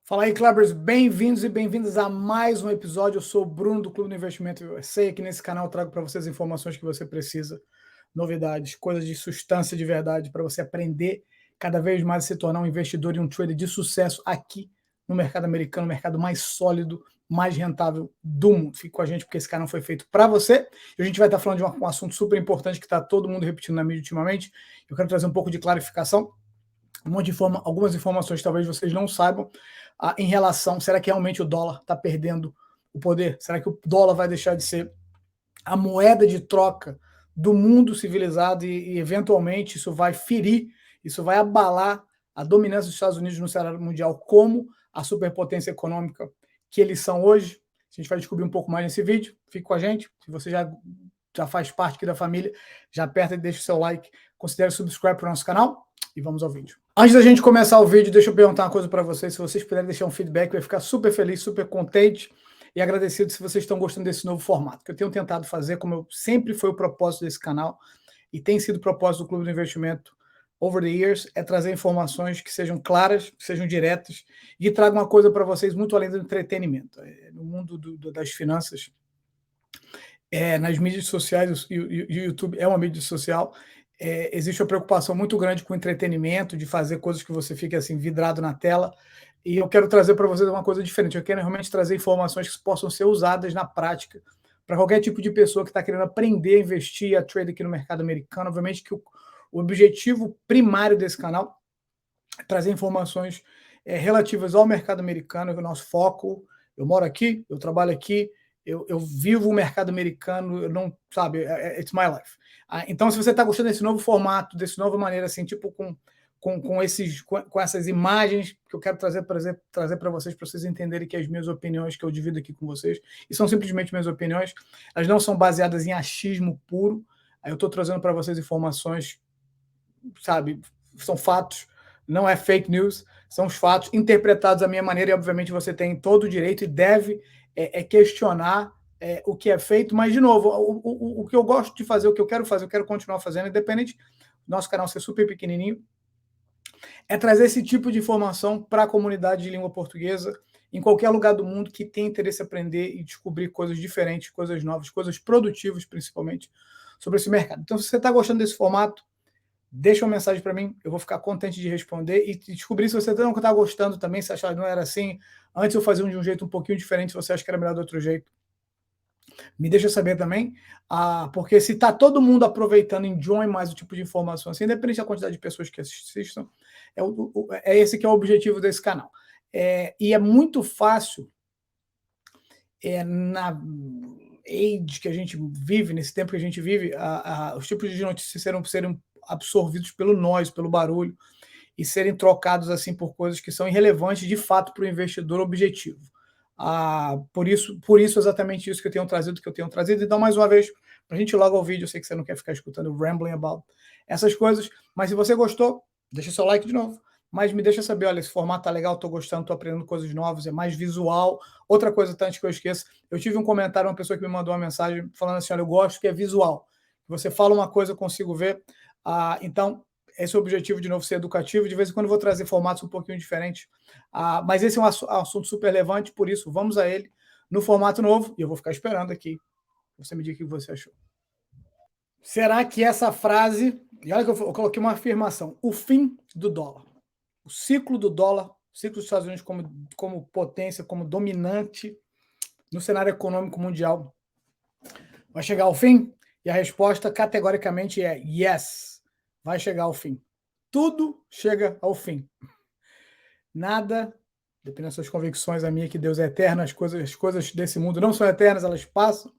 Fala aí, Clubbers, bem-vindos e bem-vindas a mais um episódio. Eu sou o Bruno do Clube do Investimento USA. Aqui nesse canal eu trago para vocês informações que você precisa, novidades, coisas de substância de verdade para você aprender cada vez mais a se tornar um investidor e um trader de sucesso aqui no mercado americano, o mercado mais sólido, mais rentável do mundo. Fique com a gente porque esse canal foi feito para você. E a gente vai estar falando de um assunto super importante que está todo mundo repetindo na mídia ultimamente. Eu quero trazer um pouco de clarificação. Algumas informações talvez vocês não saibam em relação, será que realmente o dólar está perdendo o poder? Será que o dólar vai deixar de ser a moeda de troca do mundo civilizado e eventualmente isso vai ferir, isso vai abalar a dominância dos Estados Unidos no cenário mundial como a superpotência econômica que eles são hoje? A gente vai descobrir um pouco mais nesse vídeo. Fique com a gente. Se você já faz parte aqui da família, já aperta e deixa o seu like, considere subscribe para o nosso canal e vamos ao vídeo. Antes da gente começar o vídeo, deixa eu perguntar uma coisa para vocês. Se vocês puderem deixar um feedback, eu ia ficar super feliz, super contente e agradecido se vocês estão gostando desse novo formato, que eu tenho tentado fazer, como sempre foi o propósito desse canal, e tem sido o propósito do Clube do Investimento over the years, é trazer informações que sejam claras, que sejam diretas, e traga uma coisa para vocês muito além do entretenimento. No mundo das finanças, nas mídias sociais, e o YouTube é uma mídia social, existe uma preocupação muito grande com o entretenimento, de fazer coisas que você fique assim vidrado na tela, e eu quero trazer para vocês uma coisa diferente. Eu quero realmente trazer informações que possam ser usadas na prática para qualquer tipo de pessoa que está querendo aprender a investir, a trade aqui no mercado americano. Obviamente que o objetivo primário desse canal é trazer informações relativas ao mercado americano, que é o nosso foco. Eu moro aqui, eu trabalho aqui, eu vivo o mercado americano, eu não, sabe, it's my life. Então, se você está gostando desse novo formato, dessa nova maneira, assim, tipo com essas imagens que eu quero trazer para vocês entenderem que as minhas opiniões que eu divido aqui com vocês, e são simplesmente minhas opiniões, elas não são baseadas em achismo puro. Aí eu estou trazendo para vocês informações, sabe, são fatos, não é fake news, são os fatos interpretados da minha maneira, e obviamente você tem todo o direito e deve questionar o que é feito, mas de novo, o que eu gosto de fazer, o que eu quero fazer, eu quero continuar fazendo, independente do nosso canal ser super pequenininho, é trazer esse tipo de informação para a comunidade de língua portuguesa, em qualquer lugar do mundo que tem interesse em aprender e descobrir coisas diferentes, coisas novas, coisas produtivas, principalmente, sobre esse mercado. Então, se você está gostando desse formato, deixa uma mensagem para mim, eu vou ficar contente de responder e descobrir se você não está gostando também, se achar que não era assim. Antes eu fazia de um jeito um pouquinho diferente, se você acha que era melhor de outro jeito, me deixa saber também, porque se está todo mundo aproveitando, enjoy mais o tipo de informação, assim, independente da quantidade de pessoas que assistam, é esse que é o objetivo desse canal. E é muito fácil, na age que a gente vive, nesse tempo que a gente vive, os tipos de notícias serem absorvidos pelo noise, pelo barulho, e serem trocados assim por coisas que são irrelevantes de fato para o investidor objetivo. Por isso exatamente isso que eu tenho trazido. Então, mais uma vez, para a gente ir logo ao vídeo, eu sei que você não quer ficar escutando rambling about essas coisas, mas se você gostou, deixa seu like de novo, mas me deixa saber, olha, esse formato tá legal, estou gostando, estou aprendendo coisas novas, é mais visual. Outra coisa, antes que eu esqueça, eu tive um comentário, uma pessoa que me mandou uma mensagem falando assim, olha, eu gosto que é visual, você fala uma coisa, eu consigo ver. Então, esse é o objetivo, de novo, ser educativo. De vez em quando eu vou trazer formatos um pouquinho diferentes, mas esse é um assunto super relevante, por isso vamos a ele no formato novo, e eu vou ficar esperando aqui. Você me diga o que você achou. Será que essa frase, e olha que eu coloquei uma afirmação, o fim do dólar, o ciclo do dólar, o ciclo dos Estados Unidos como potência, como dominante no cenário econômico mundial, vai chegar ao fim? E a resposta categoricamente é yes, vai chegar ao fim. Tudo chega ao fim. Nada, dependendo das suas convicções, a minha que Deus é eterno, as coisas desse mundo não são eternas, elas passam,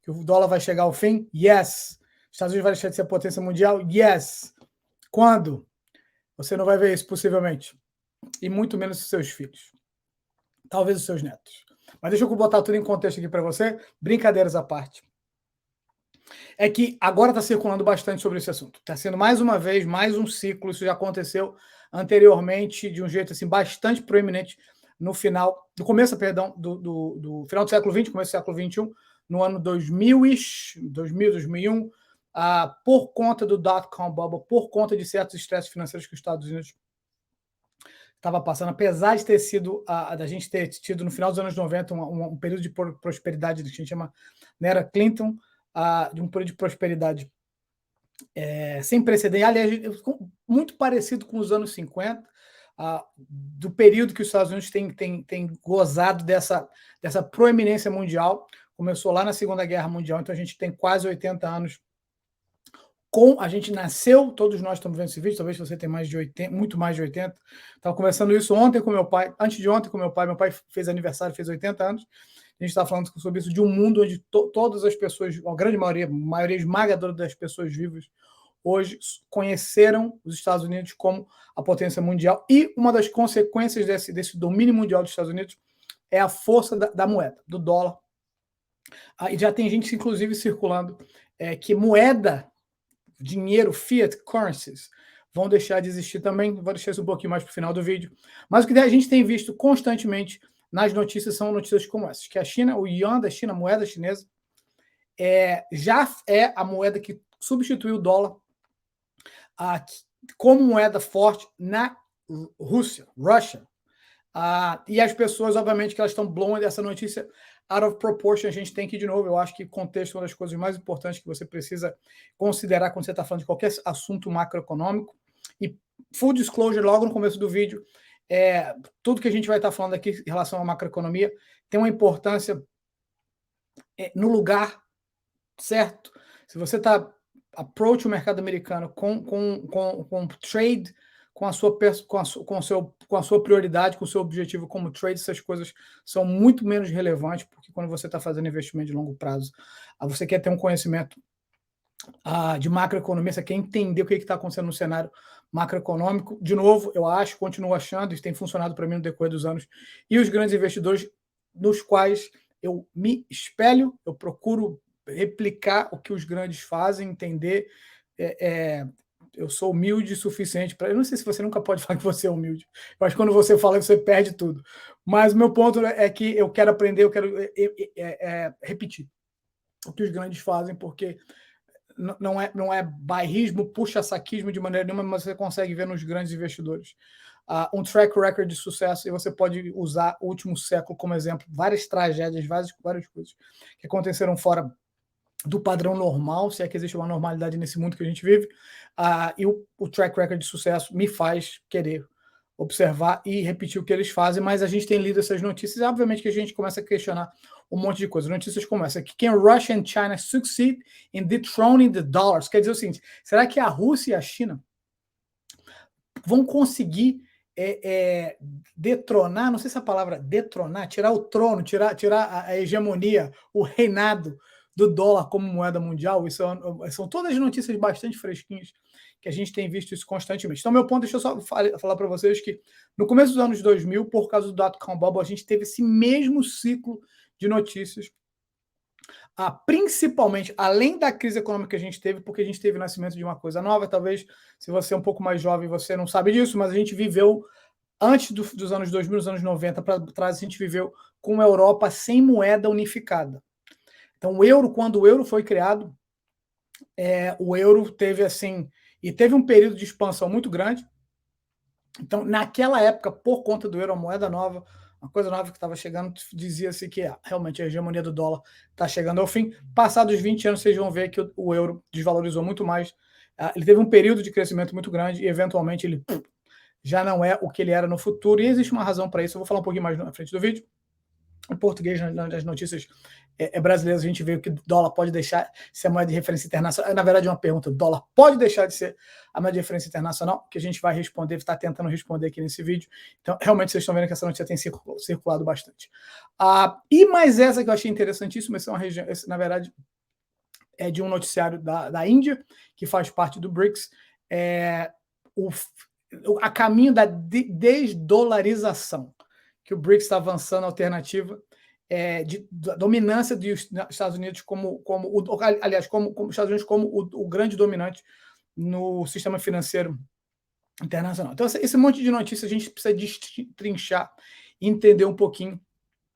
que o dólar vai chegar ao fim, yes. Os Estados Unidos vai deixar de ser potência mundial, yes. Quando? Você não vai ver isso, possivelmente. E muito menos os seus filhos. Talvez os seus netos. Mas deixa eu botar tudo em contexto aqui para você, brincadeiras à parte. É que agora está circulando bastante sobre esse assunto. Está sendo mais uma vez, mais um ciclo, isso já aconteceu anteriormente de um jeito assim bastante proeminente no começo, do final do século XX, começo do século XXI, no ano 2000, 2001, por conta do dot-com bubble, por conta de certos estresses financeiros que os Estados Unidos estava passando, apesar de ter sido da gente ter tido no final dos anos 90 um período de prosperidade que a gente chama na era Clinton, de um período de prosperidade sem precedente, aliás, muito parecido com os anos 50, do período que os Estados Unidos têm gozado dessa proeminência mundial. Começou lá na Segunda Guerra Mundial, então a gente tem quase 80 anos. A gente nasceu, todos nós estamos vendo esse vídeo, talvez você tenha mais de 80, muito mais de 80. Estava conversando isso ontem com meu pai, antes de ontem com meu pai fez aniversário, fez 80 anos. A gente está falando sobre isso, de um mundo onde todas as pessoas, a grande maioria esmagadora das pessoas vivas, hoje conheceram os Estados Unidos como a potência mundial, e uma das consequências desse domínio mundial dos Estados Unidos é a força da moeda, do dólar. E já tem gente, inclusive, circulando que moeda, dinheiro, fiat currencies, vão deixar de existir também. Vou deixar isso um pouquinho mais para o final do vídeo. Mas o que a gente tem visto constantemente nas notícias são notícias como essas, que a China, o yuan da China, a moeda chinesa, já é a moeda que substituiu o dólar como moeda forte na Rússia. E as pessoas, obviamente, que elas estão blowing dessa notícia out of proportion. A gente tem que, de novo, eu acho que contexto é uma das coisas mais importantes que você precisa considerar quando você está falando de qualquer assunto macroeconômico. E full disclosure, logo no começo do vídeo, tudo que a gente vai estar falando aqui em relação à macroeconomia tem uma importância no lugar certo. Se você está approach o mercado americano com trade, com a sua prioridade, com o seu objetivo como trade, essas coisas são muito menos relevantes, porque quando você está fazendo investimento de longo prazo, você quer ter um conhecimento de macroeconomia, você quer entender o que está acontecendo no cenário macroeconômico. De novo, eu continuo achando, isso tem funcionado para mim no decorrer dos anos, e os grandes investidores nos quais eu me espelho, eu procuro replicar o que os grandes fazem, entender. Eu sou humilde o suficiente para... Eu não sei se você nunca pode falar que você é humilde. Eu acho que quando você fala, você perde tudo. Mas o meu ponto é que eu quero aprender, eu quero repetir o que os grandes fazem, porque não é bairrismo, puxa-saquismo de maneira nenhuma, mas você consegue ver nos grandes investidores um track record de sucesso, e você pode usar o último século como exemplo. Várias tragédias, várias coisas que aconteceram fora do padrão normal, se é que existe uma normalidade nesse mundo que a gente vive, e o track record de sucesso me faz querer observar e repetir o que eles fazem. Mas a gente tem lido essas notícias, e obviamente que a gente começa a questionar um monte de coisa. Notícias como essa: que can Russia and China succeed in dethroning the dollars? Quer dizer o seguinte, será que a Rússia e a China vão conseguir detronar, não sei se a palavra detronar, tirar o trono, tirar a hegemonia, o reinado do dólar como moeda mundial? Isso são todas notícias bastante fresquinhas que a gente tem visto isso constantemente. Então, meu ponto, deixa eu só falar para vocês que no começo dos anos 2000, por causa do dot-com bubble, a gente teve esse mesmo ciclo de notícias, principalmente, além da crise econômica que a gente teve, porque a gente teve o nascimento de uma coisa nova. Talvez, se você é um pouco mais jovem, você não sabe disso, mas a gente viveu, antes dos anos 2000, dos anos 90 para trás, a gente viveu com uma Europa sem moeda unificada. Então, quando o euro foi criado, o euro teve um período de expansão muito grande. Então, naquela época, por conta do euro, a moeda nova, uma coisa nova que estava chegando, dizia-se que realmente a hegemonia do dólar está chegando ao fim. Passados 20 anos, vocês vão ver que o euro desvalorizou muito mais. Ele teve um período de crescimento muito grande e, eventualmente, ele já não é o que ele era no futuro. E existe uma razão para isso. Eu vou falar um pouquinho mais na frente do vídeo. Em português, nas notícias brasileiras, a gente vê que o dólar pode deixar de ser a moeda de referência internacional. Na verdade, é uma pergunta: o dólar pode deixar de ser a moeda de referência internacional? Que a gente vai responder, está tentando responder aqui nesse vídeo. Então, realmente, vocês estão vendo que essa notícia tem circulado bastante. E mais essa que eu achei interessantíssima, esse, na verdade, é de um noticiário da Índia, que faz parte do BRICS, a caminho da desdolarização, que o BRICS está avançando, a alternativa da dominância dos Estados Unidos como Estados Unidos como o grande dominante no sistema financeiro internacional. Então, esse monte de notícias a gente precisa destrinchar e entender um pouquinho,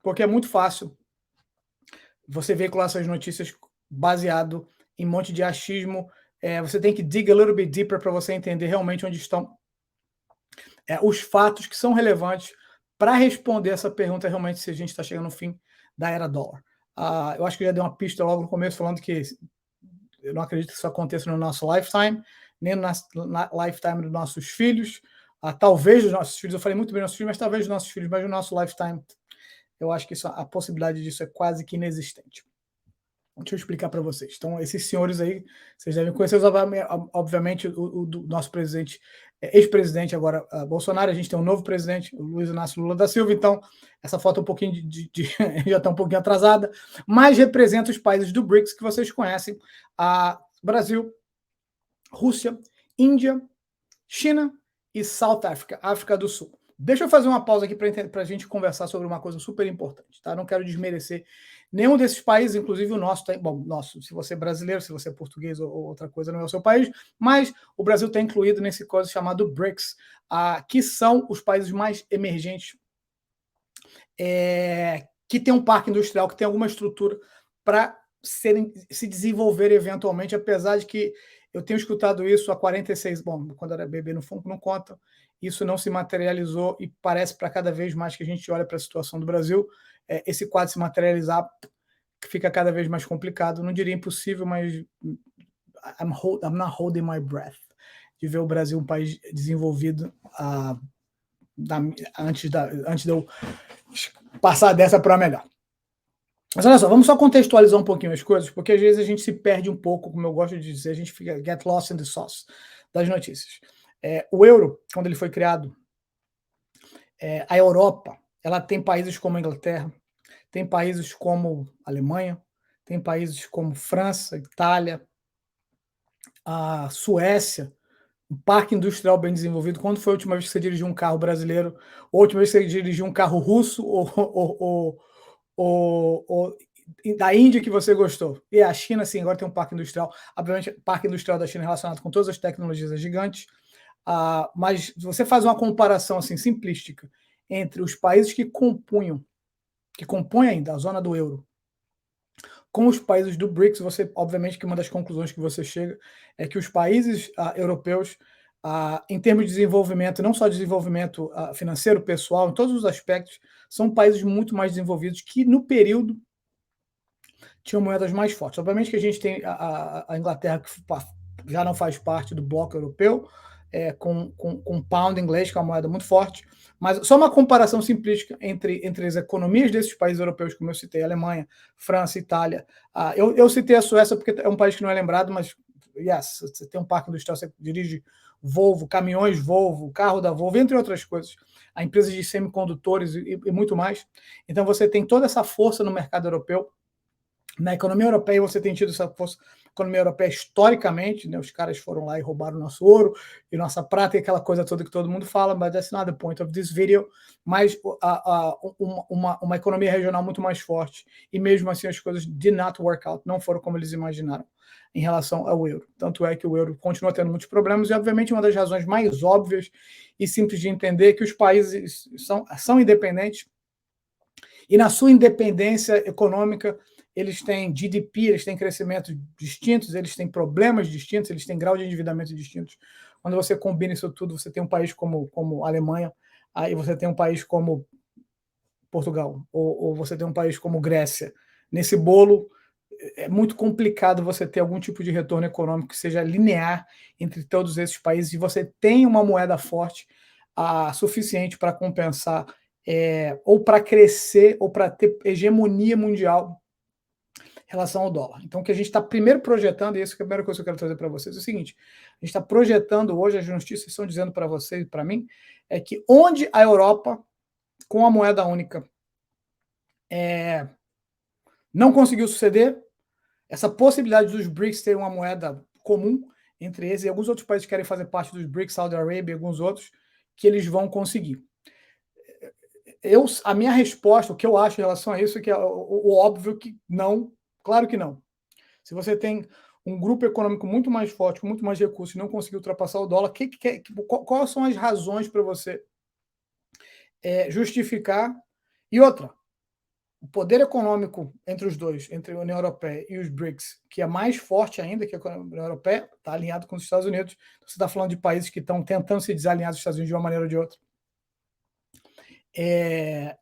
porque é muito fácil você veicular essas notícias baseado em um monte de achismo. Você tem que dig a little bit deeper para você entender realmente onde estão os fatos que são relevantes para responder essa pergunta realmente se a gente está chegando no fim da era dólar. Eu acho que eu já dei uma pista logo no começo falando que eu não acredito que isso aconteça no nosso lifetime, nem no lifetime dos nossos filhos, talvez dos nossos filhos, eu falei muito bem dos nossos filhos, mas talvez dos nossos filhos, mas no nosso lifetime, eu acho que a possibilidade disso é quase que inexistente. Deixa eu explicar para vocês. Então, esses senhores aí, vocês devem conhecer, obviamente, o do nosso presidente, ex-presidente agora, Bolsonaro. A gente tem um novo presidente, o Luiz Inácio Lula da Silva. Então, essa foto é um pouquinho já está um pouquinho atrasada, mas representa os países do BRICS que vocês conhecem: Brasil, Rússia, Índia, China e South Africa, África do Sul. Deixa eu fazer uma pausa aqui para a gente conversar sobre uma coisa super importante, tá? Não quero desmerecer nenhum desses países, inclusive o nosso. Bom, nosso, se você é brasileiro, se você é português ou outra coisa, não é o seu país, mas o Brasil está incluído nesse coisa chamado BRICS, que são os países mais emergentes, que tem um parque industrial, que tem alguma estrutura para se desenvolver eventualmente, apesar de que eu tenho escutado isso há 46, quando era bebê no fundo não conta, isso não se materializou e parece para cada vez mais que a gente olha para a situação do Brasil, esse quadro se materializar fica cada vez mais complicado, não diria impossível, mas I'm not holding my breath, de ver o Brasil um país desenvolvido antes de eu passar dessa para melhor. Mas olha só, vamos só contextualizar um pouquinho as coisas, porque às vezes a gente se perde um pouco, como eu gosto de dizer, a gente fica get lost in the sauce das notícias. O euro, quando ele foi criado, a Europa, ela tem países como a Inglaterra, tem países como a Alemanha, tem países como França, Itália, a Suécia, um parque industrial bem desenvolvido. Quando foi a última vez que você dirigiu um carro brasileiro? Ou a última vez que você dirigiu um carro russo ou da Índia que você gostou? E a China, sim, agora tem um parque industrial. Obviamente, o parque industrial da China é relacionado com todas as tecnologias gigantes. Mas se você faz uma comparação assim, simplística entre os países que compõem ainda a zona do euro com os países do BRICS, você, obviamente, que uma das conclusões que você chega é que os países europeus, em termos de desenvolvimento, não só desenvolvimento financeiro, pessoal, em todos os aspectos, são países muito mais desenvolvidos que, no período, tinham moedas mais fortes. Obviamente que a gente tem a Inglaterra, que já não faz parte do bloco europeu, com o pound inglês, que é uma moeda muito forte, mas só uma comparação simplística entre as economias desses países europeus, como eu citei, Alemanha, França, Itália. Eu citei a Suécia porque é um país que não é lembrado, mas yes, você tem um parque industrial, você dirige Volvo, caminhões Volvo, carro da Volvo, entre outras coisas, a empresas de semicondutores e muito mais. Então você tem toda essa força no mercado europeu. Na economia europeia, você tem tido essa força. Economia europeia historicamente, né, os caras foram lá e roubaram nosso ouro e nossa prata e aquela coisa toda que todo mundo fala, but that's not the point of this video. Mas uma economia regional muito mais forte e mesmo assim as coisas did not work out, não foram como eles imaginaram em relação ao euro. Tanto é que o euro continua tendo muitos problemas e, obviamente, uma das razões mais óbvias e simples de entender é que os países são independentes e na sua independência econômica eles têm GDP, eles têm crescimentos distintos, eles têm problemas distintos, eles têm grau de endividamento distintos. Quando você combina isso tudo, você tem um país como a Alemanha, aí você tem um país como Portugal, ou você tem um país como Grécia. Nesse bolo, é muito complicado você ter algum tipo de retorno econômico que seja linear entre todos esses países, e você tem uma moeda forte suficiente para compensar, ou para crescer, ou para ter hegemonia mundial em relação ao dólar. Então, o que a gente está primeiro projetando, e essa é a primeira coisa que eu quero trazer para vocês, é o seguinte: a gente está projetando hoje, as notícias estão dizendo para vocês e para mim, é que onde a Europa, com a moeda única, não conseguiu suceder, essa possibilidade dos BRICS terem uma moeda comum entre eles, e alguns outros países que querem fazer parte dos BRICS, Saudi Arabia e alguns outros, que eles vão conseguir. A minha resposta, o que eu acho em relação a isso, é que é o óbvio que não, claro que não. Se você tem um grupo econômico muito mais forte, com muito mais recursos, e não conseguir ultrapassar o dólar, quais são as razões para você justificar? E outra, o poder econômico entre os dois, entre a União Europeia e os BRICS, que é mais forte ainda que a União Europeia, está alinhado com os Estados Unidos. Você está falando de países que estão tentando se desalinhar dos Estados Unidos de uma maneira ou de outra. E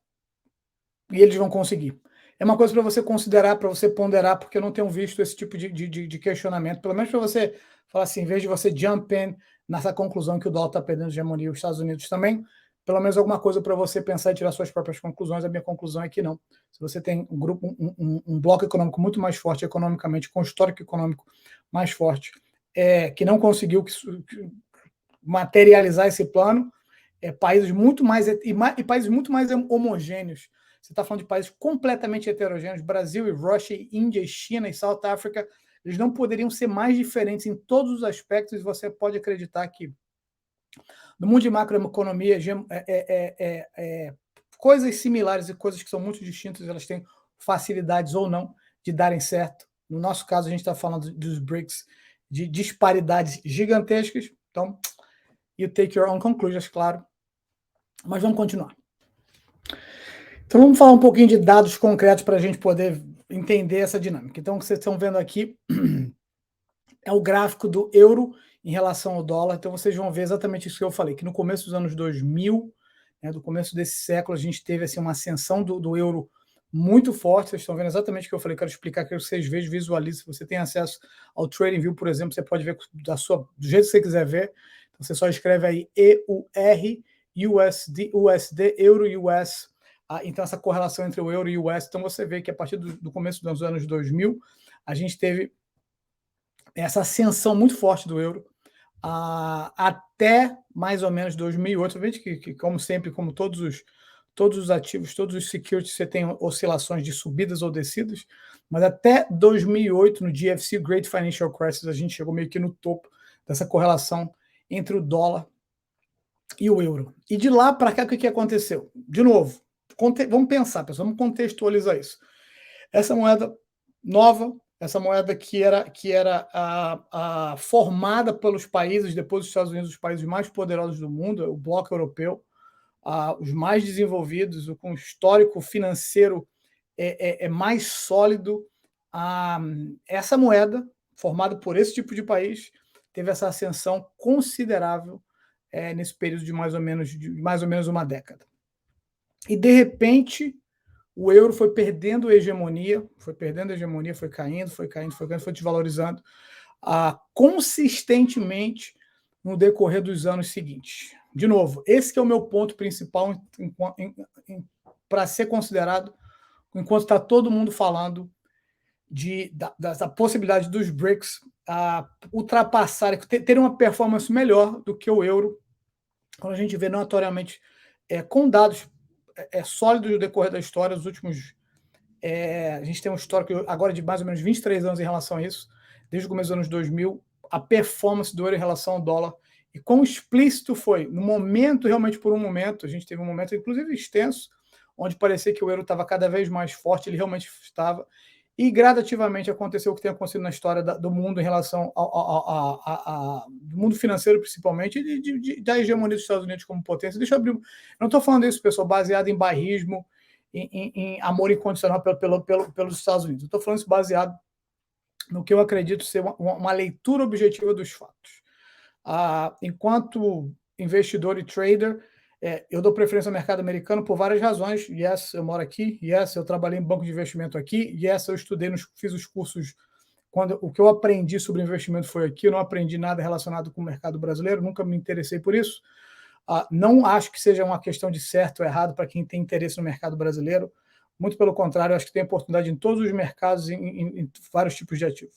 eles vão conseguir. É uma coisa para você considerar, para você ponderar, porque eu não tenho visto esse tipo de questionamento. Pelo menos para você falar assim, em vez de você jump in nessa conclusão que o dólar está perdendo hegemonia, os Estados Unidos também, pelo menos alguma coisa para você pensar e tirar suas próprias conclusões. A minha conclusão é que não. Se você tem um grupo, um bloco econômico muito mais forte economicamente, com histórico econômico mais forte, que não conseguiu materializar esse plano, países muito mais e países muito mais homogêneos. Você está falando de países completamente heterogêneos, Brasil e Rússia, Índia e China e South Africa, eles não poderiam ser mais diferentes em todos os aspectos, e você pode acreditar que no mundo de macroeconomia, coisas similares e coisas que são muito distintas, elas têm facilidades ou não de darem certo. No nosso caso, a gente está falando dos BRICS, de disparidades gigantescas. Então, you take your own conclusions, claro. Mas vamos continuar. Então, vamos falar um pouquinho de dados concretos para a gente poder entender essa dinâmica. Então, o que vocês estão vendo aqui é o gráfico do euro em relação ao dólar. Então, vocês vão ver exatamente isso que eu falei, que no começo dos anos 2000, do começo desse século, a gente teve assim, uma ascensão do euro muito forte. Vocês estão vendo exatamente o que eu falei, quero explicar, que vocês vejam, visualizem. Se você tem acesso ao TradingView, por exemplo, você pode ver do jeito que você quiser ver. Então, você só escreve aí EUR, USD, Euro US. Então, essa correlação entre o euro e o US. Então, você vê que a partir do começo dos anos 2000, a gente teve essa ascensão muito forte do euro até mais ou menos 2008. Veja que, como sempre, como todos os ativos, todos os securities, você tem oscilações de subidas ou descidas, mas até 2008, no GFC, Great Financial Crisis, a gente chegou meio que no topo dessa correlação entre o dólar e o euro. E de lá para cá, o que aconteceu? De novo, vamos pensar, pessoal, vamos contextualizar isso. Essa moeda nova, essa moeda que era formada pelos países, depois dos Estados Unidos, os países mais poderosos do mundo, o bloco europeu, os mais desenvolvidos, com histórico financeiro mais sólido. Essa moeda, formada por esse tipo de país, teve essa ascensão considerável nesse período de mais ou menos uma década. E, de repente, o euro foi perdendo hegemonia, foi caindo, foi desvalorizando consistentemente no decorrer dos anos seguintes. De novo, esse que é o meu ponto principal para ser considerado, enquanto está todo mundo falando da possibilidade dos BRICS ultrapassarem, terem uma performance melhor do que o euro, quando a gente vê notoriamente com dados sólidos no decorrer da história, os últimos. A gente tem um histórico agora de mais ou menos 23 anos em relação a isso, desde o começo dos anos 2000, a performance do euro em relação ao dólar, e quão explícito foi. No momento, realmente por um momento, a gente teve um momento, inclusive extenso, onde parecia que o euro estava cada vez mais forte, ele realmente estava, e gradativamente aconteceu o que tem acontecido na história do mundo em relação do mundo financeiro, principalmente, e da hegemonia dos Estados Unidos como potência. Deixa eu abrir. Eu não estou falando isso, pessoal, baseado em bairrismo, em amor incondicional pelos Estados Unidos. Eu estou falando isso baseado no que eu acredito ser uma leitura objetiva dos fatos. Enquanto investidor e trader, eu dou preferência ao mercado americano por várias razões. Yes, eu moro aqui. Yes, eu trabalhei em banco de investimento aqui. Yes, eu estudei, fiz os cursos. O que eu aprendi sobre investimento foi aqui. Eu não aprendi nada relacionado com o mercado brasileiro, nunca me interessei por isso. Não acho que seja uma questão de certo ou errado para quem tem interesse no mercado brasileiro. Muito pelo contrário, acho que tem oportunidade em todos os mercados, em vários tipos de ativo.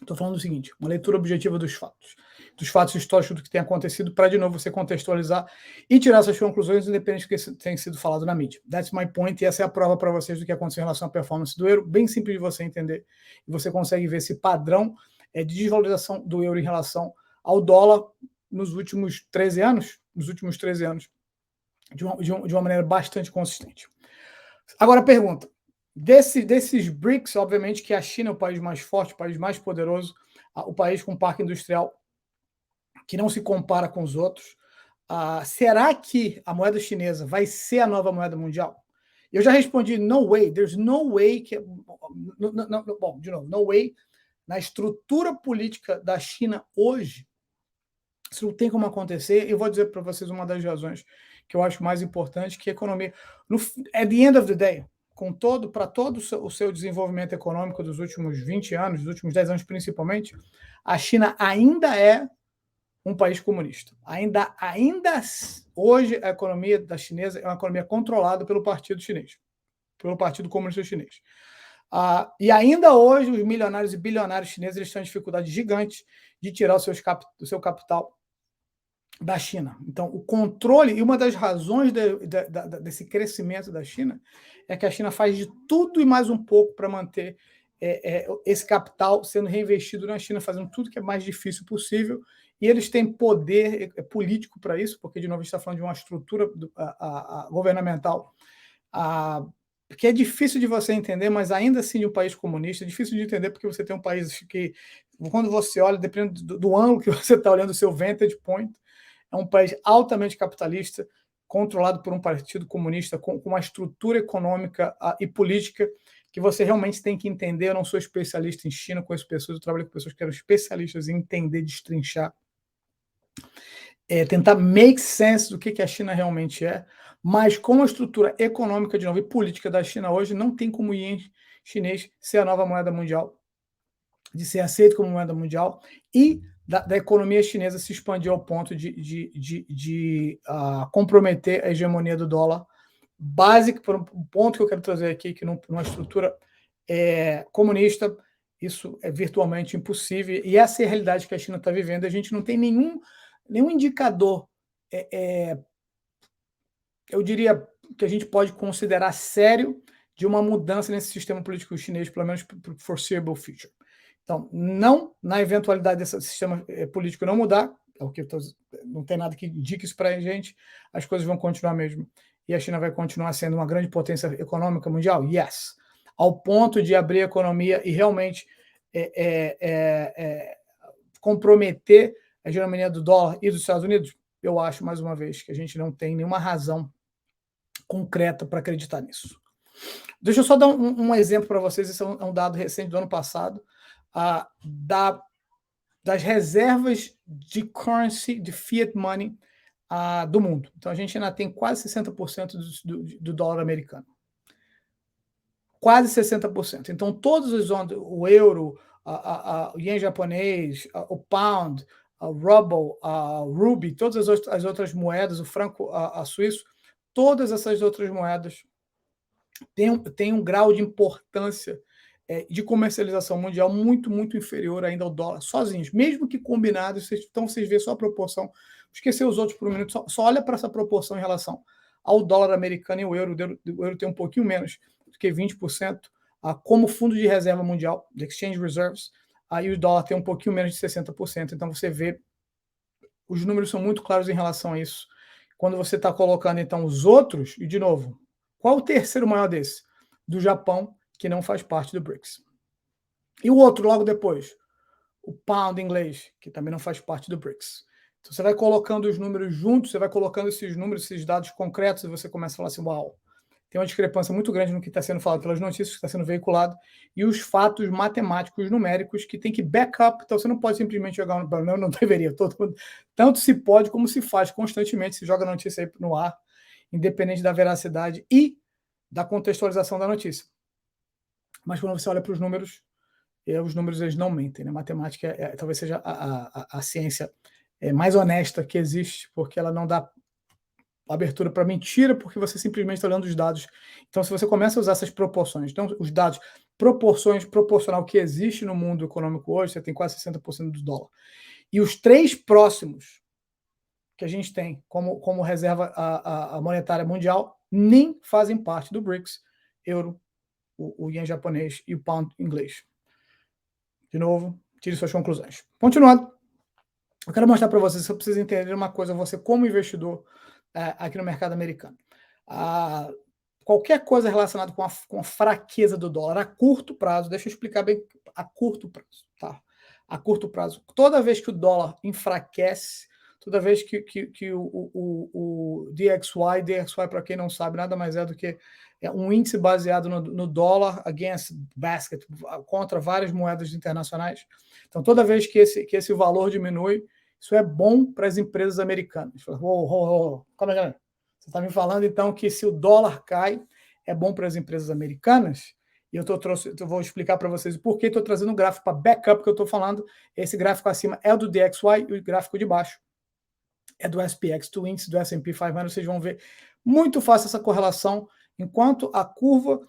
Estou falando o seguinte, uma leitura objetiva dos fatos históricos do que tem acontecido, para, de novo, você contextualizar e tirar suas conclusões, independente do que tenha sido falado na mídia. That's my point, e essa é a prova para vocês do que aconteceu em relação à performance do euro, bem simples de você entender, e você consegue ver esse padrão de desvalorização do euro em relação ao dólar nos últimos 13 anos, de uma maneira bastante consistente. Agora a pergunta, desses BRICS, obviamente que a China é o país mais forte, o país mais poderoso, o país com parque industrial que não se compara com os outros. Será que a moeda chinesa vai ser a nova moeda mundial? Eu já respondi, no way, there's no way que... Bom, de novo, no way, na estrutura política da China hoje, isso não tem como acontecer. Eu vou dizer para vocês uma das razões que eu acho mais importante, que a economia, at the end of the day, para todo o seu desenvolvimento econômico dos últimos 20 anos, dos últimos 10 anos principalmente, a China ainda é um país comunista. Ainda hoje, a economia da chinesa é uma economia controlada pelo Partido Chinês, pelo Partido Comunista Chinês. E ainda hoje, os milionários e bilionários chineses eles têm dificuldade gigante de tirar o seu capital da China. Então, o controle, e uma das razões desse crescimento da China, é que a China faz de tudo e mais um pouco para manter esse capital sendo reinvestido na China, fazendo tudo que é mais difícil possível, e eles têm poder político para isso, porque, de novo, a gente está falando de uma estrutura governamental que é difícil de você entender, mas ainda assim de um país comunista, é difícil de entender porque você tem um país que, quando você olha, dependendo do ângulo que você está olhando, o seu vantage point, é um país altamente capitalista, controlado por um partido comunista, com uma estrutura econômica e política que você realmente tem que entender. Eu não sou especialista em China, conheço pessoas, eu trabalho com pessoas que eram especialistas em entender, destrinchar, tentar make sense do que a China realmente é, mas com a estrutura econômica, de novo, e política da China hoje, não tem como o ien chinês ser a nova moeda mundial, de ser aceito como moeda mundial, e da economia chinesa se expandir ao ponto de comprometer a hegemonia do dólar básico, por um ponto que eu quero trazer aqui, que numa estrutura comunista, isso é virtualmente impossível, e essa é a realidade que a China está vivendo. A gente não tem nenhum indicador, eu diria, que a gente pode considerar sério de uma mudança nesse sistema político chinês, pelo menos para o foreseeable future. Então, não, na eventualidade desse sistema político não mudar, é o que não tem nada que indique isso para a gente, as coisas vão continuar mesmo. E a China vai continuar sendo uma grande potência econômica mundial? Yes. Ao ponto de abrir a economia e realmente comprometer a hegemonia do dólar e dos Estados Unidos? Eu acho, mais uma vez, que a gente não tem nenhuma razão concreta para acreditar nisso. Deixa eu só dar um exemplo para vocês, esse é um dado recente do ano passado, das reservas de currency, de fiat money do mundo. Então, a gente ainda tem quase 60% do dólar americano. Quase 60%. Então, todos os o euro, o ien japonês, o pound, o ruble, o ruby, todas as outras moedas, o franco suíço, todas essas outras moedas têm um grau de importância de comercialização mundial muito, muito inferior ainda ao dólar, sozinhos, mesmo que combinados. Então, vocês veem só a proporção. Esquecer os outros por um minuto, só olha para essa proporção em relação ao dólar americano e o euro. O euro tem um pouquinho menos do que 20%, como fundo de reserva mundial, de exchange reserves, aí o dólar tem um pouquinho menos de 60%. Então, você vê, os números são muito claros em relação a isso. Quando você está colocando, então, os outros, e de novo, qual o terceiro maior desse? Do Japão, que não faz parte do BRICS. E o outro, logo depois? O pound inglês, que também não faz parte do BRICS. Então, você vai colocando os números juntos, você vai colocando esses números, esses dados concretos, e você começa a falar assim, uau, tem uma discrepância muito grande no que está sendo falado pelas notícias, que está sendo veiculado, e os fatos matemáticos, numéricos, que tem que back up. Então, você não pode simplesmente jogar no balão, não deveria. Tanto se pode como se faz constantemente, se joga a notícia aí no ar, independente da veracidade e da contextualização da notícia. Mas quando você olha para os números eles não mentem, né? Matemática talvez seja a ciência mais honesta que existe, porque ela não dá abertura para mentira, porque você simplesmente está olhando os dados. Então, se você começa a usar essas proporções, então os dados, proporcional que existe no mundo econômico hoje, você tem quase 60% do dólar. E os três próximos que a gente tem como reserva a monetária mundial nem fazem parte do BRICS, euro, o ien japonês e o pound inglês. De novo, tire suas conclusões. Continuando, eu quero mostrar para vocês, você precisa entender uma coisa, você como investidor aqui no mercado americano. Qualquer coisa relacionada com a fraqueza do dólar a curto prazo, deixa eu explicar bem, a curto prazo, tá? A curto prazo. Toda vez que o dólar enfraquece, toda vez que o DXY, para quem não sabe, nada mais é do que um índice baseado no dólar against basket, contra várias moedas internacionais. Então, toda vez que esse valor diminui, isso é bom para as empresas americanas. Calma. Você está me falando, então, que se o dólar cai, é bom para as empresas americanas? E eu vou explicar para vocês o porquê. Estou trazendo um gráfico para backup que eu estou falando. Esse gráfico acima é do DXY e o gráfico de baixo é do SPX, do índice do S&P 500. Vocês vão ver muito fácil essa correlação. Enquanto a curva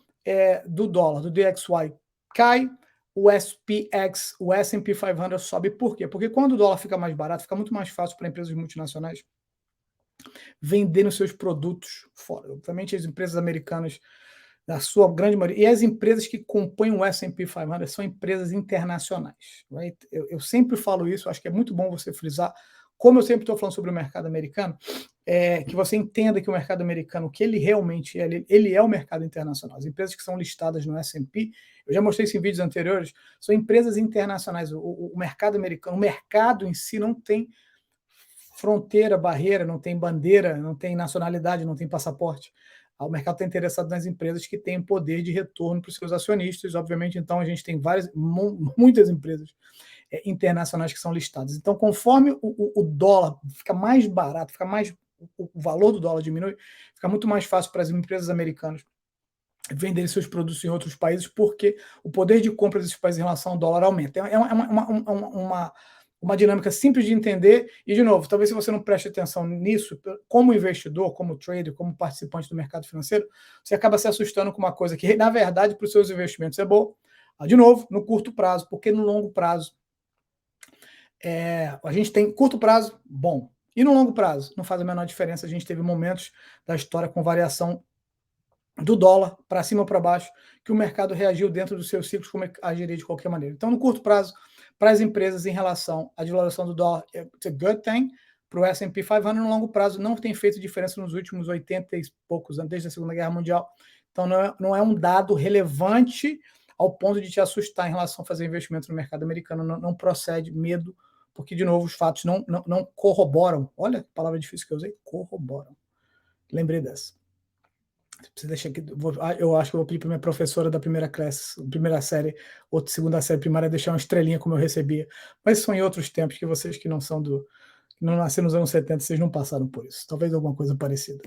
do dólar, do DXY, cai, o SPX, o S&P 500 sobe. Por quê? Porque quando o dólar fica mais barato, fica muito mais fácil para empresas multinacionais venderem os seus produtos fora. Obviamente, as empresas americanas, na sua grande maioria, e as empresas que compõem o S&P 500 são empresas internacionais. Right? Eu sempre falo isso, acho que é muito bom você frisar, como eu sempre estou falando sobre o mercado americano, que você entenda que o mercado americano, que ele realmente é, ele é o mercado internacional. As empresas que são listadas no S&P, eu já mostrei isso em vídeos anteriores, são empresas internacionais. O mercado americano, o mercado em si não tem fronteira, barreira, não tem bandeira, não tem nacionalidade, não tem passaporte. O mercado está interessado nas empresas que têm poder de retorno para os seus acionistas. Obviamente, então, a gente tem muitas empresas internacionais que são listadas. Então, conforme o dólar fica mais barato, o valor do dólar diminui, fica muito mais fácil para as empresas americanas venderem seus produtos em outros países, porque o poder de compra desses países em relação ao dólar aumenta. É uma dinâmica simples de entender, e, de novo, talvez se você não preste atenção nisso, como investidor, como trader, como participante do mercado financeiro, você acaba se assustando com uma coisa que, na verdade, para os seus investimentos é boa, de novo, no curto prazo, porque no longo prazo, a gente tem curto prazo, bom, e no longo prazo, não faz a menor diferença. A gente teve momentos da história com variação do dólar para cima ou para baixo, que o mercado reagiu dentro dos seus ciclos, como agiria de qualquer maneira. Então, no curto prazo, para as empresas em relação à desvalorização do dólar, it's a good thing. Para o S&P 500, no longo prazo, não tem feito diferença nos últimos 80 e poucos anos, desde a Segunda Guerra Mundial. Então, não é um dado relevante ao ponto de te assustar em relação a fazer investimento no mercado americano. Não procede, medo, porque, de novo, os fatos não corroboram. Olha a palavra difícil que eu usei, corroboram. Lembrei dessa. Você deixa aqui, eu acho que eu vou pedir para minha professora da primeira série, ou segunda série primária, deixar uma estrelinha como eu recebia. Mas são em outros tempos, que vocês que não nasceram nos anos 70, vocês não passaram por isso. Talvez alguma coisa parecida.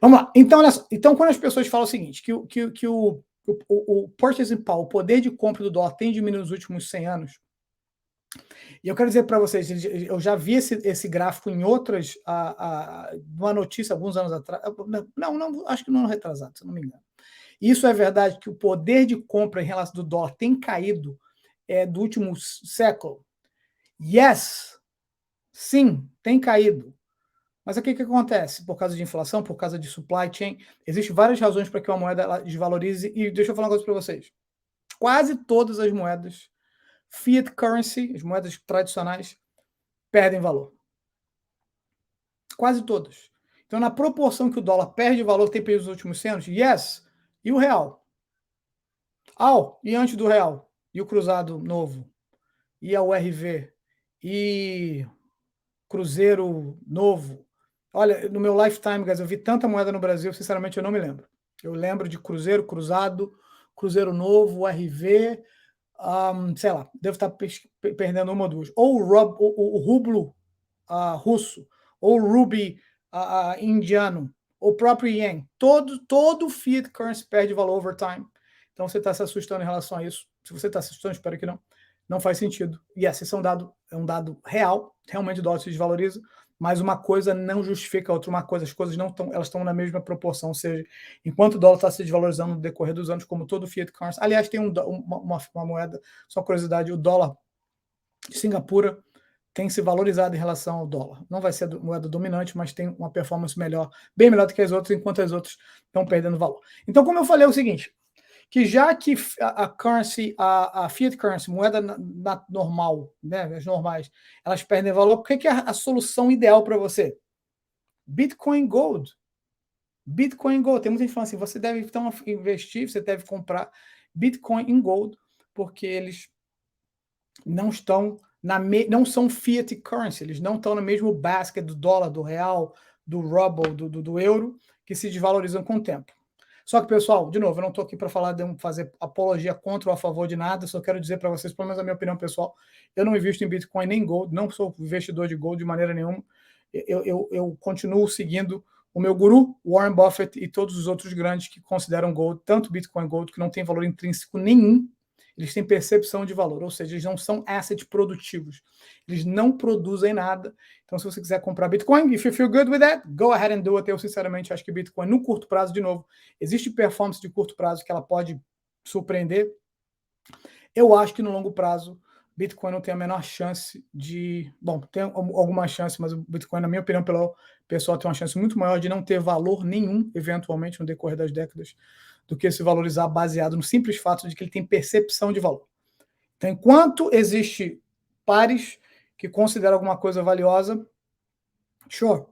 Vamos lá. Então, olha só. Então, quando as pessoas falam o seguinte, que o purchasing power, o poder de compra do dólar tem diminuído nos últimos 100 anos, e eu quero dizer para vocês, eu já vi esse gráfico em outras, uma notícia alguns anos atrás, não, acho que no ano retrasado, se não me engano. Isso é verdade, que o poder de compra em relação do dólar tem caído do último século? Yes, sim, tem caído. Mas o que acontece? Por causa de inflação, por causa de supply chain, existem várias razões para que uma moeda ela desvalorize, e deixa eu falar uma coisa para vocês. Quase todas as moedas fiat currency, as moedas tradicionais, perdem valor. Quase todas. Então, na proporção que o dólar perde valor, tem perdido nos últimos 100 anos, yes. E o real? E antes do real? E o cruzado novo? E a URV? E cruzeiro novo? Olha, no meu lifetime, guys, eu vi tanta moeda no Brasil, sinceramente, eu não me lembro. Eu lembro de cruzeiro, cruzado, cruzeiro novo, URV, sei lá, devo estar perdendo uma ou duas. Ou o rublo russo, ou o ruby indiano, ou o próprio yen. Todo fiat currency perde valor over time. Então, você está se assustando em relação a isso. Se você está se assustando, espero que não. Não faz sentido. E esse é um dado real. Realmente o dólar se desvaloriza, mas uma coisa não justifica a outra. Uma coisa, as coisas não estão, elas estão na mesma proporção. Ou seja, enquanto o dólar está se desvalorizando no decorrer dos anos, como todo fiat currency. Aliás, tem uma moeda, só curiosidade, o dólar de Singapura tem se valorizado em relação ao dólar. Não vai ser a moeda dominante, mas tem uma performance melhor, bem melhor do que as outras, enquanto as outras estão perdendo valor. Então, como eu falei, é o seguinte, que já que a fiat currency, moeda normal, né, as normais, elas perdem valor, o que é a solução ideal para você? Bitcoin Gold. Bitcoin Gold. Tem muita gente falando assim, você deve então investir, você deve comprar Bitcoin em Gold, porque eles não estão não são fiat currency, eles não estão no mesmo basket do dólar, do real, do ruble, do euro, que se desvalorizam com o tempo. Só que, pessoal, de novo, eu não estou aqui para fazer apologia contra ou a favor de nada, só quero dizer para vocês, pelo menos a minha opinião pessoal, eu não invisto em Bitcoin nem Gold, não sou investidor de Gold de maneira nenhuma, eu continuo seguindo o meu guru, Warren Buffett, e todos os outros grandes que consideram Gold, tanto Bitcoin Gold, que não tem valor intrínseco nenhum, eles têm percepção de valor, ou seja, eles não são assets produtivos, eles não produzem nada. Então, se você quiser comprar Bitcoin, if you feel good with that, go ahead and do it. Eu, sinceramente, acho que Bitcoin, no curto prazo, de novo, existe performance de curto prazo que ela pode surpreender. Eu acho que no longo prazo, Bitcoin não tem a menor chance de... Bom, tem alguma chance, mas o Bitcoin, na minha opinião, pelo pessoal, tem uma chance muito maior de não ter valor nenhum, eventualmente, no decorrer das décadas, do que se valorizar baseado no simples fato de que ele tem percepção de valor. Então, enquanto existe pares que consideram alguma coisa valiosa, sure,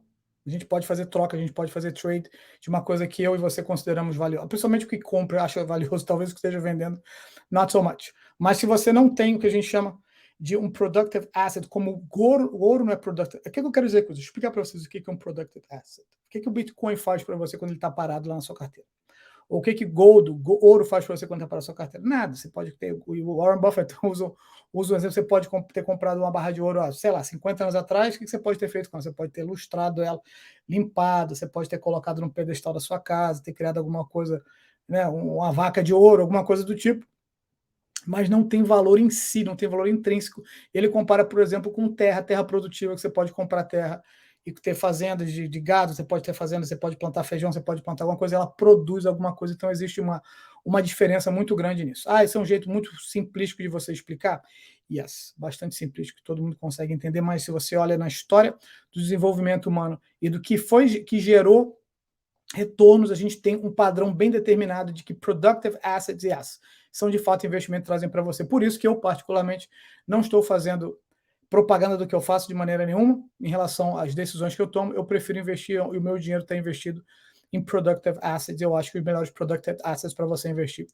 a gente pode fazer troca, a gente pode fazer trade de uma coisa que eu e você consideramos valiosa. Principalmente o que compra acha valioso, talvez o que esteja vendendo, not so much. Mas se você não tem o que a gente chama de um productive asset, como o ouro não é productive. O que eu quero dizer com isso? Explicar para vocês o que é um productive asset. O que o Bitcoin faz para você quando ele está parado lá na sua carteira? O que ouro faz para você quando está para a sua carteira? Nada. Você pode ter, o Warren Buffett usa um exemplo, você pode ter comprado uma barra de ouro, sei lá, 50 anos atrás, o que você pode ter feito com ela? Você pode ter lustrado ela, limpado, você pode ter colocado no pedestal da sua casa, ter criado alguma coisa, né, uma vaca de ouro, alguma coisa do tipo, mas não tem valor em si, não tem valor intrínseco. Ele compara, por exemplo, com terra produtiva, que você pode comprar terra e ter fazendas de gado, você pode ter fazendas, você pode plantar feijão, você pode plantar alguma coisa, ela produz alguma coisa, então existe uma diferença muito grande nisso. Esse é um jeito muito simplístico de você explicar? Yes, bastante simplístico, todo mundo consegue entender, mas se você olha na história do desenvolvimento humano e do que gerou retornos, a gente tem um padrão bem determinado de que productive assets, yes, são de fato investimento que trazem para você. Por isso que eu, particularmente, não estou fazendo propaganda do que eu faço de maneira nenhuma em relação às decisões que eu tomo. Eu prefiro investir, e o meu dinheiro está investido em productive assets. Eu acho que os melhores productive assets para você investir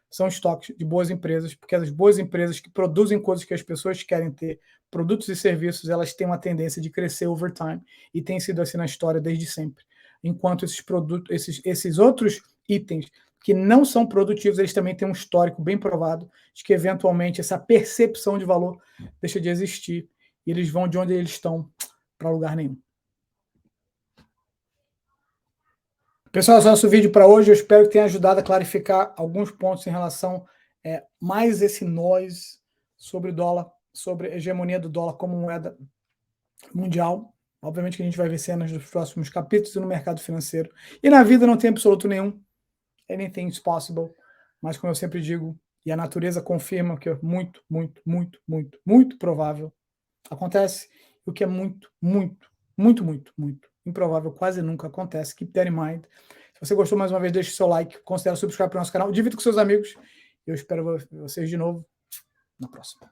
são estoques de boas empresas, porque as boas empresas que produzem coisas que as pessoas querem ter, produtos e serviços, elas têm uma tendência de crescer over time, e tem sido assim na história desde sempre. Enquanto esses produtos, esses outros itens que não são produtivos, eles também têm um histórico bem provado de que, eventualmente, essa percepção de valor deixa de existir e eles vão de onde eles estão para lugar nenhum. Pessoal, esse é o nosso vídeo para hoje. Eu espero que tenha ajudado a clarificar alguns pontos em relação mais esse nós sobre o dólar, sobre a hegemonia do dólar como moeda mundial. Obviamente que a gente vai ver cenas dos próximos capítulos no mercado financeiro. E na vida não tem absoluto nenhum. Anything is possible. Mas, como eu sempre digo, e a natureza confirma que é muito, muito, muito, muito, muito provável, acontece. O que é muito, muito, muito, muito, muito improvável, quase nunca acontece. Keep that in mind. Se você gostou, mais uma vez, deixe seu like, considere subscrever para o nosso canal, divida com seus amigos. Eu espero vocês de novo na próxima.